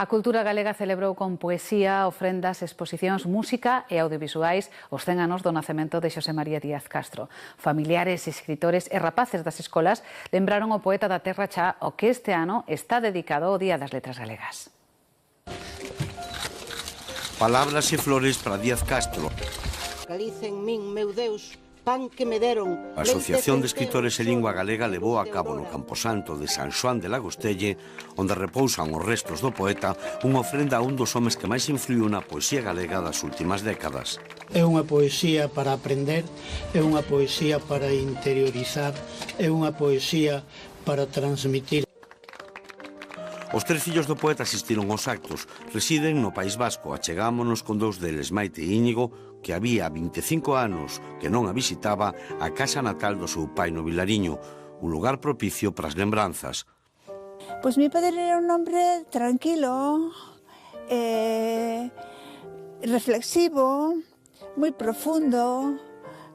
A cultura galega celebrou con poesía, ofrendas, exposicións, música e audiovisuais os 100 anos do nacemento de Xosé María Díaz Castro. Familiares, escritores e rapaces das escolas lembraron o poeta da terra cha o que este ano está dedicado ao Día das Letras Galegas. Palabras e flores para Díaz Castro. Galiza en min, meu Deus, pan que me deron. A Asociación de Escritores e Lingua Galega levou a cabo no Camposanto de San Xoán de Lagostelle, onde repousan os restos do poeta, unha ofrenda a un dos homes que máis influiu na poesía galega das últimas décadas. É unha poesía para aprender, é unha poesía para interiorizar, é unha poesía para transmitir. Os tres fillos do poeta asistiron aos actos. Residen no País Vasco. Achegámonos con dous deles, Maite e Íñigo, que había 25 anos que non a visitaba a casa natal do seu pai no Vilariño, un lugar propicio para as lembranzas. Pois mi padre era un hombre tranquilo, reflexivo, moi profundo,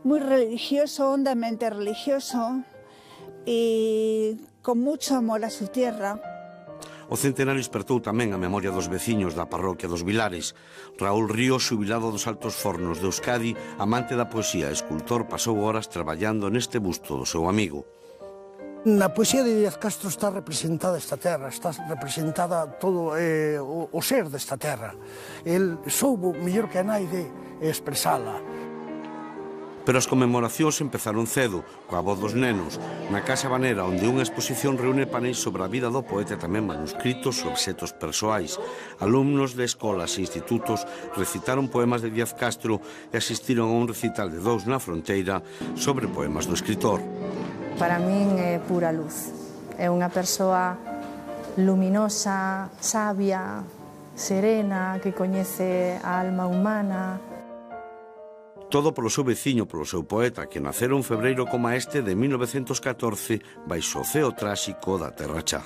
moi religioso, hondamente religioso e con mucho amor a su tierra. O centenario espertou tamén a memoria dos veciños da parroquia dos Vilares. Raúl Ríos, xubilado dos Altos Fornos de Euskadi, amante da poesía e escultor, pasou horas traballando neste busto do seu amigo. Na poesía de Díaz Castro está representada esta terra, está representada todo o ser desta terra. El soubo, mellor que a nai, de expresala. Pero as conmemoracións empezaron cedo, coa voz dos nenos, na Casa Banera, onde unha exposición reúne paneis sobre a vida do poeta e tamén manuscritos e obxetos persoais. Alumnos de escolas e institutos recitaron poemas de Díaz Castro e asistiron a un recital de Dous na Fronteira sobre poemas do escritor. Para min é pura luz. É unha persoa luminosa, sabia, serena, que coñece a alma humana. Todo polo seu veciño, polo seu poeta, que nacera un febreiro como este de 1914 baixo o ceo tráxico da Terra Chá.